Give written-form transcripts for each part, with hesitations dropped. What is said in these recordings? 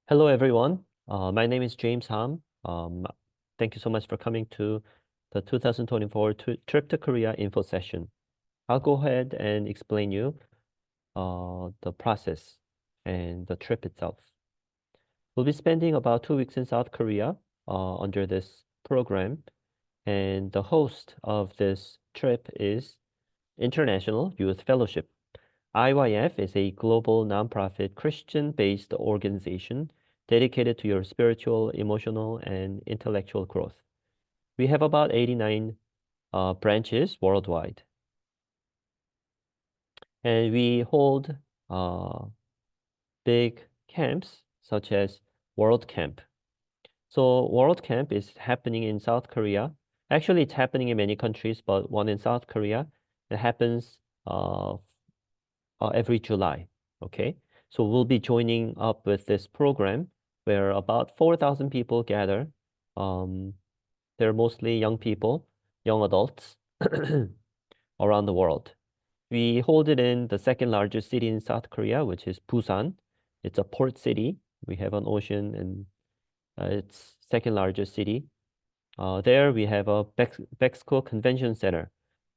Hello, everyone. My name is James Ham. Thank you so much for coming to the 2024 Trip to Korea info session. I'll go ahead and explain you the process and the trip itself. We'll be spending about 2 weeks in South Korea under this program, and the host of this trip is International Youth Fellowship. IYF is a global nonprofit Christian-based organization dedicated to your spiritual, emotional, and intellectual growth. We have about 89 branches worldwide. And we hold big camps such as World Camp. So World Camp is happening in South Korea. Actually, it's happening in many countries, but one in South Korea. It happens every July. Okay, so we'll be joining up with this program where about 4,000 people gather. They're mostly young people, young adults around the world. We hold it in the second largest city in South Korea, which is Busan. It's a port city. We have an ocean, and it's second largest city. There we have a Bexco Convention Center.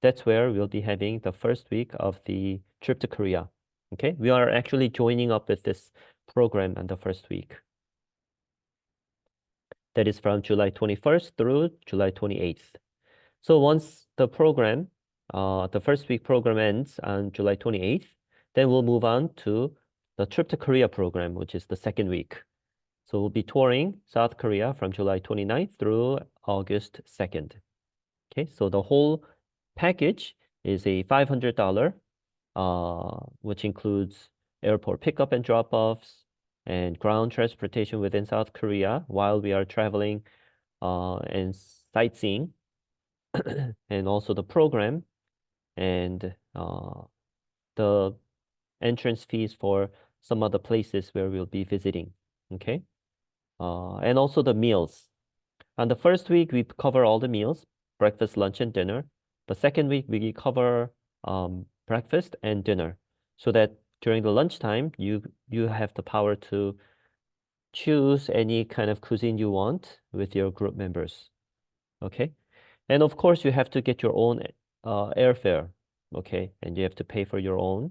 That's where we'll be having the first week of the trip to Korea. Okay, we are actually joining up with this program on the first week. That is from July 21st through July 28th. So once the program, the first week program ends on July 28th, then we'll move on to the trip to Korea program, which is the second week. So we'll be touring South Korea from July 29th through August 2nd. Okay, so the whole package is a $500, which includes airport pickup and drop-offs and ground transportation within South Korea while we are traveling and sightseeing, and also the program and the entrance fees for some other places where we'll be visiting. Okay, and also the meals. On the first week, we cover all the meals, breakfast, lunch, and dinner. The second week, we cover breakfast and dinner, so that during the lunchtime, you have the power to choose any kind of cuisine you want with your group members. Okay, and of course, you have to get your own airfare. Okay, and you have to pay for your own.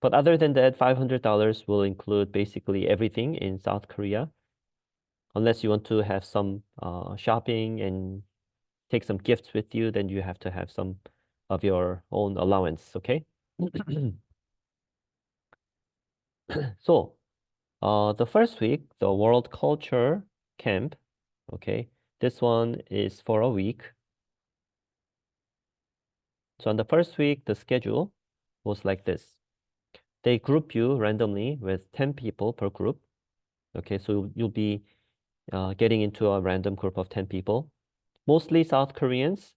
But other than that, $500 will include basically everything in South Korea, unless you want to have some shopping and take some gifts with you, then you have to have some of your own allowance, okay? So, the first week, the World Culture Camp, okay? This one is for a week. So on the first week, the schedule was like this. They group you randomly with 10 people per group. Okay, so you'll be getting into a random group of 10 people, mostly South Koreans.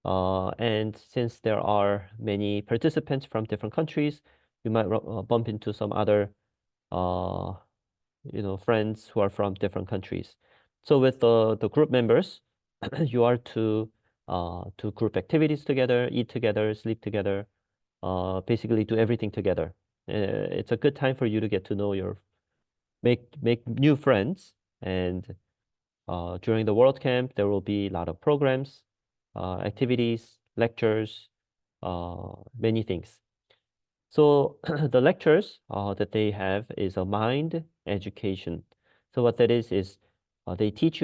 And since there are many participants from different countries, you might bump into some other, friends who are from different countries. So with the group members, you are to group activities together, eat together, sleep together, basically do everything together. It's a good time for you to get to know make new friends. And during the World Camp, there will be a lot of programs, activities, lectures, many things. So the lectures that they have is a mind education. So what that is they teach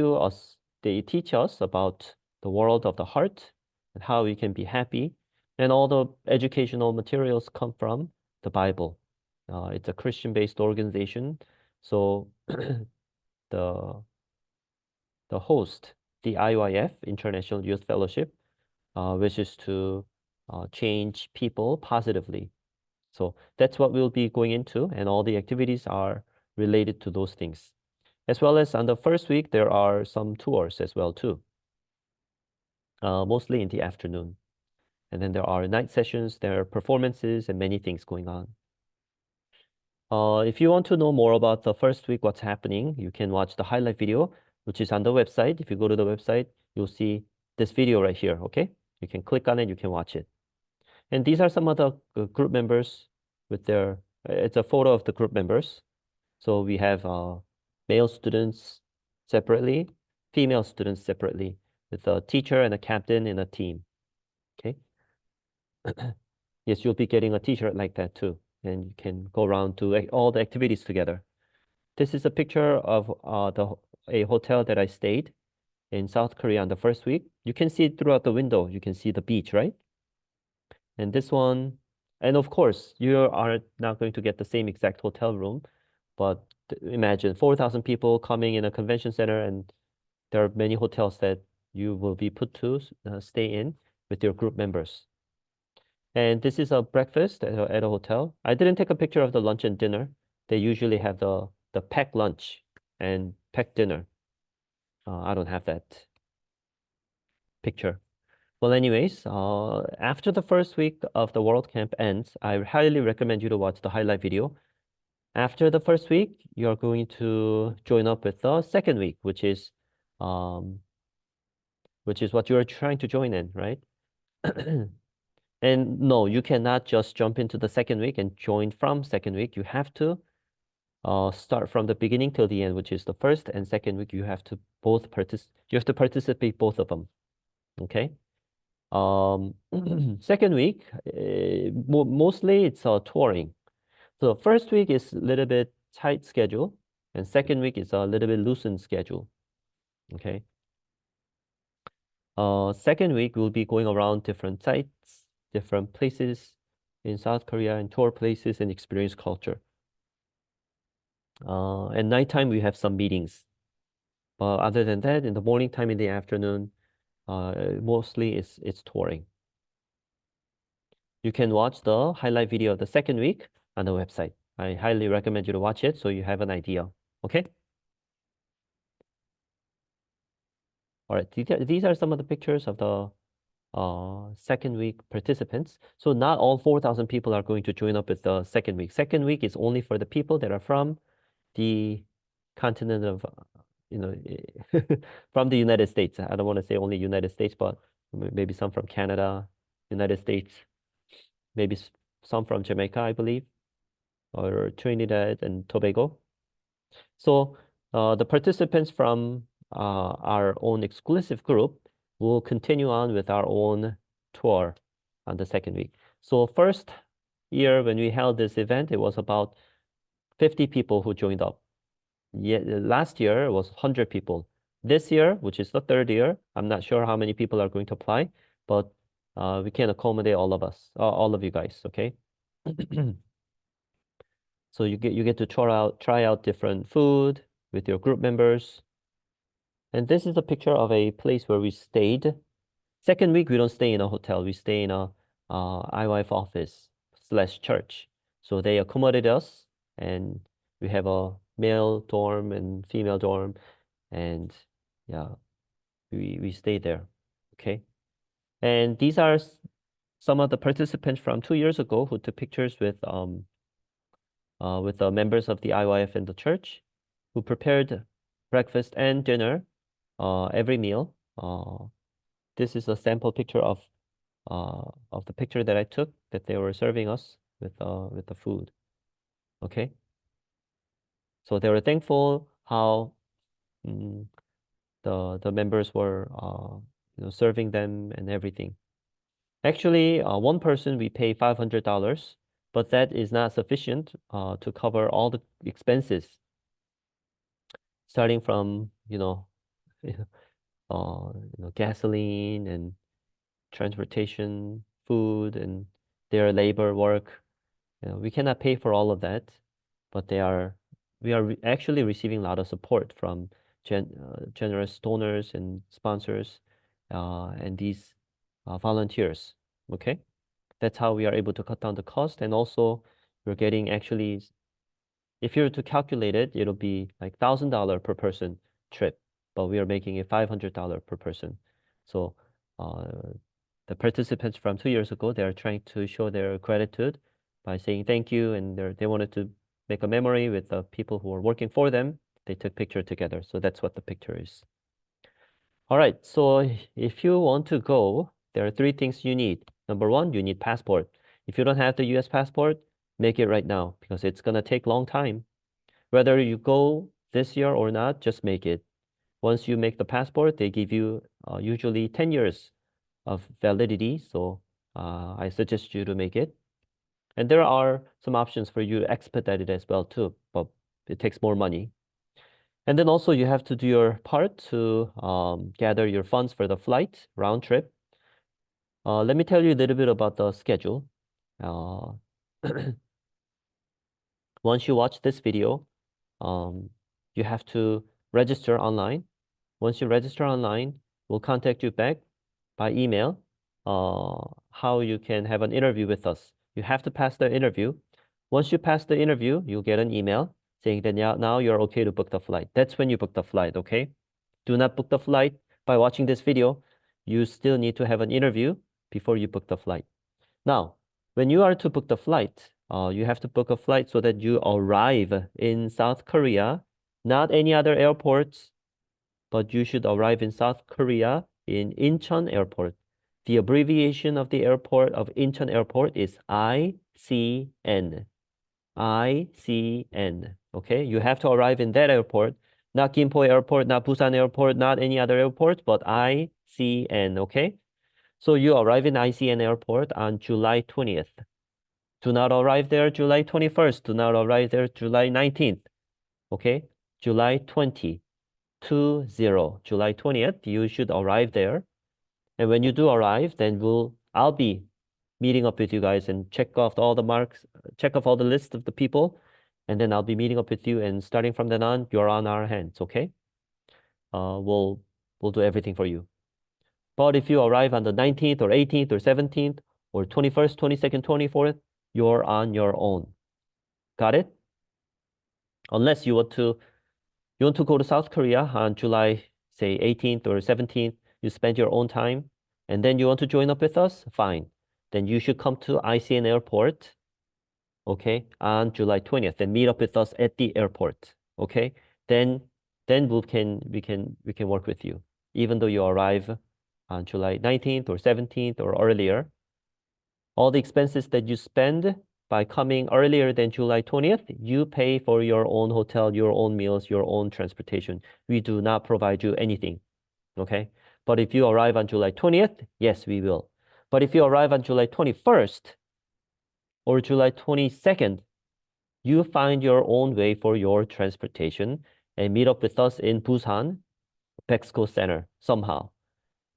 us about the world of the heart and how we can be happy. And all the educational materials come from the Bible. It's a Christian-based organization. So the host, the IYF, International Youth Fellowship, wishes to change people positively. So that's what we'll be going into, and all the activities are related to those things. As well as on the first week, there are some tours as well too, mostly in the afternoon. And then there are night sessions, there are performances, and many things going on. If you want to know more about the first week, what's happening, you can watch the highlight video, which is on the website. If you go to the website, you'll see this video right here, okay? You can click on it, you can watch it. And these are some of the group members with it's a photo of the group members. So we have male students separately, female students separately, with a teacher and a captain in a team. Okay. Yes, you'll be getting a t-shirt like that too, and you can go around to all the activities together. This is a picture of a hotel that I stayed in South Korea on the first week. You can see it throughout the window. You can see the beach, right? And this one, and of course, you are not going to get the same exact hotel room, but imagine 4,000 people coming in a convention center, and there are many hotels that you will be put to stay in with your group members. And this is a breakfast at a hotel. I didn't take a picture of the lunch and dinner. They usually have the packed lunch and packed dinner. I don't have that picture. Well, anyways, after the first week of the World Camp ends, I highly recommend you to watch the highlight video. After the first week, you're going to join up with the second week, which is what you're trying to join in, right? And no, you cannot just jump into the second week and join from second week. You have to start from the beginning till the end, which is the first and second week. You have to participate both of them. Okay. Second week, mostly it's touring. So first week is a little bit tight schedule, and second week is a little bit loosened schedule. Okay. Second week we'll be going around different sites, different places in South Korea, and tour places and experience culture. At nighttime we have some meetings, but other than that, in the morning time, in the afternoon, mostly it's touring. You can watch the highlight video of the second week on the website. I highly recommend you to watch it so you have an idea. Okay? All right, these are some of the pictures of the second week participants. So not all 4,000 people are going to join up with the second week. Second week is only for the people that are from the continent of, from the United States. I don't want to say only United States, but maybe some from Canada, United States, maybe some from Jamaica, I believe, or Trinidad and Tobago. So the participants from our own exclusive group will continue on with our own tour on the second week. So first year when we held this event, it was about 50 people who joined up. Last year it was 100 people. This year, which is the third year, I'm not sure how many people are going to apply, but we can accommodate all of us, all of you guys, okay? So you get to try out different food with your group members. And this is a picture of a place where we stayed. Second week, we don't stay in a hotel. We stay in a IYF office / church. So they accommodate us, and we have a male dorm and female dorm, and yeah, we stay there. Okay. And these are some of the participants from 2 years ago who took pictures with the members of the IYF and the church, who prepared breakfast and dinner every meal. This is a sample picture of the picture that I took that they were serving us with the food. Okay. So they were thankful how the members were serving them and everything. Actually, one person we pay $500, but that is not sufficient to cover all the expenses, starting from gasoline and transportation, food, and their labor work. We cannot pay for all of that, but we are actually receiving a lot of support from generous donors and sponsors and these volunteers. Okay, that's how we are able to cut down the cost, and also we're getting actually, if you were to calculate it, it'll be like $1,000 per person trip, but we are making it $500 per person. So the participants from 2 years ago, they are trying to show their gratitude by saying thank you, and they wanted to make a memory with the people who are working for them. They took picture together. So that's what the picture is. All right, so if you want to go, there are 3 things you need. Number 1, you need passport. If you don't have the US passport, make it right now because it's gonna take long time. Whether you go this year or not, just make it. Once you make the passport, they give you usually 10 years of validity. So I suggest you to make it. And there are some options for you to expedite it as well too, but it takes more money. And then also you have to do your part to gather your funds for the flight round trip. Let me tell you a little bit about the schedule. Once you watch this video, you have to register online. Once you register online, we'll contact you back by email how you can have an interview with us. You have to pass the interview. Once you pass the interview, you'll get an email saying that now you're okay to book the flight. That's when you book the flight, okay? Do not book the flight by watching this video. You still need to have an interview before you book the flight. Now, when you are to book the flight, you have to book a flight so that you arrive in South Korea, not any other airports, but you should arrive in South Korea in Incheon Airport. The abbreviation of the airport of Incheon Airport is ICN. ICN. Okay, you have to arrive in that airport, not Gimpo Airport, not Busan Airport, not any other airport, but ICN. Okay, so you arrive in ICN Airport on July 20th. Do not arrive there July 21st. Do not arrive there July 19th. Okay, July 20. 20, July 20th, you should arrive there. And when you do arrive, then I'll be meeting up with you guys and check off all the marks, check off all the list of the people, and then I'll be meeting up with you. And starting from then on, you're on our hands, okay? We'll do everything for you. But if you arrive on the 19th or 18th or 17th or 21st, 22nd, 24th, you're on your own. Got it? Unless you want to go to South Korea on July, say, 18th or 17th, you spend your own time, and then you want to join up with us, fine. Then you should come to ICN Airport, okay, on July 20th, and meet up with us at the airport, okay? Then we can work with you, even though you arrive on July 19th or 17th or earlier. All the expenses that you spend by coming earlier than July 20th, you pay for your own hotel, your own meals, your own transportation. We do not provide you anything, okay? But if you arrive on July 20th, yes, we will. But if you arrive on July 21st or July 22nd, you find your own way for your transportation and meet up with us in Busan, Pexco Center, somehow.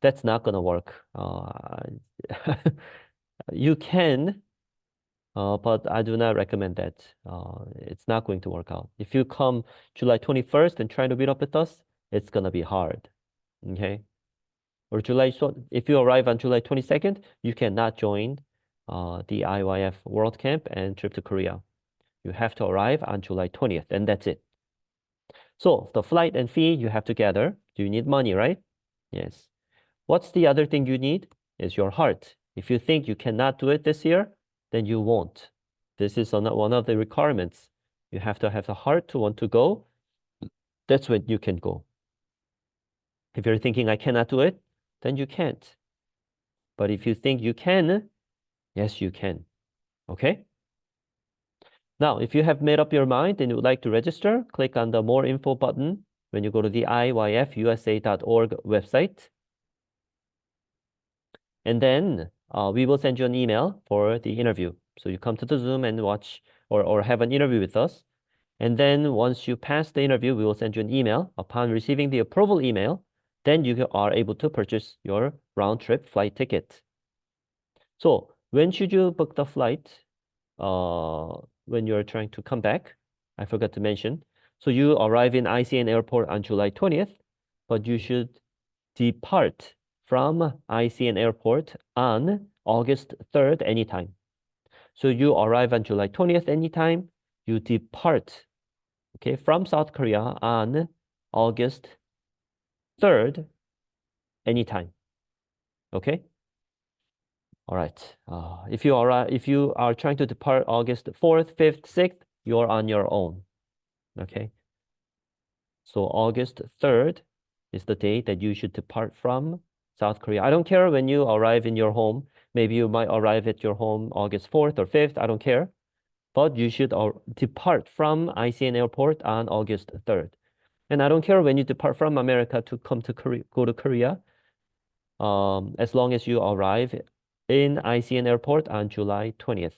That's not gonna work. You can, but I do not recommend that. It's not going to work out. If you come July 21st and try to meet up with us, it's gonna be hard, okay? Or if you arrive on July 22nd, you cannot join the IYF World Camp and trip to Korea. You have to arrive on July 20th, and that's it. So the flight and fee you have to gather. Do you need money, right? Yes. What's the other thing you need? Is your heart. If you think you cannot do it this year, then you won't. This is one of the requirements. You have to have the heart to want to go. That's when you can go. If you're thinking, I cannot do it, then you can't. But if you think you can, yes, you can. Okay? Now, if you have made up your mind and you would like to register, click on the More Info button when you go to the iyfusa.org website. And then we will send you an email for the interview. So you come to the Zoom and watch or have an interview with us. And then once you pass the interview, we will send you an email. Upon receiving the approval email, then you are able to purchase your round-trip flight ticket. So when should you book the flight? When you're trying to come back, I forgot to mention. So you arrive in ICN Airport on July 20th, but you should depart from ICN Airport on August 3rd anytime. So you arrive on July 20th anytime, you depart, okay, from South Korea on August 3rd anytime, okay? All right, if you are trying to depart August 4th, 5th, 6th, you're on your own, okay? So August 3rd is the day that you should depart from South Korea. I don't care when you arrive in your home. Maybe you might arrive at your home August 4th or 5th. I don't care. But you should depart from ICN Airport on August 3rd. And I don't care when you depart from America to come to Korea, go to Korea, as long as you arrive in ICN airport on July 20th.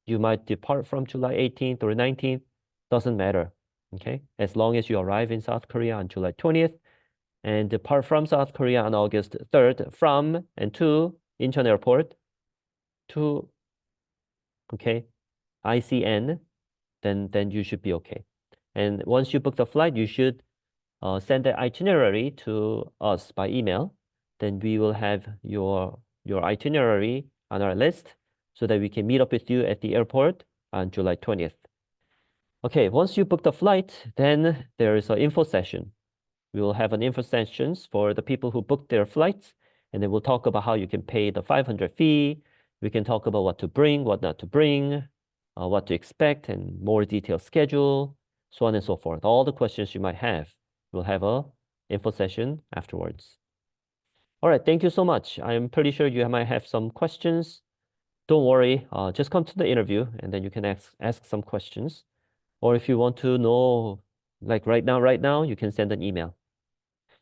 You might depart from July 18th or 19th, doesn't matter, okay? As long as you arrive in South Korea on July 20th and depart from South Korea on August 3rd from and to Incheon airport to, okay, ICN, then you should be okay. And once you book the flight, you should send the itinerary to us by email. Then we will have your itinerary on our list so that we can meet up with you at the airport on July 20th. Okay, once you book the flight, then there is an info session. We will have an info sessions for the people who booked their flights, and then we'll talk about how you can pay the 500 fee. We can talk about what to bring, what not to bring, what to expect, and more detailed schedule, so on and so forth. All the questions you might have. We'll have a info session afterwards. All right, thank you so much. I'm pretty sure you might have some questions. Don't worry, just come to the interview and then you can ask some questions. Or if you want to know, like right now, you can send an email.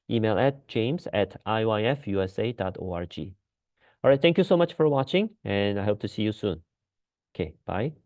Email at james@iyfusa.org. All right, thank you so much for watching, and I hope to see you soon. Okay, bye.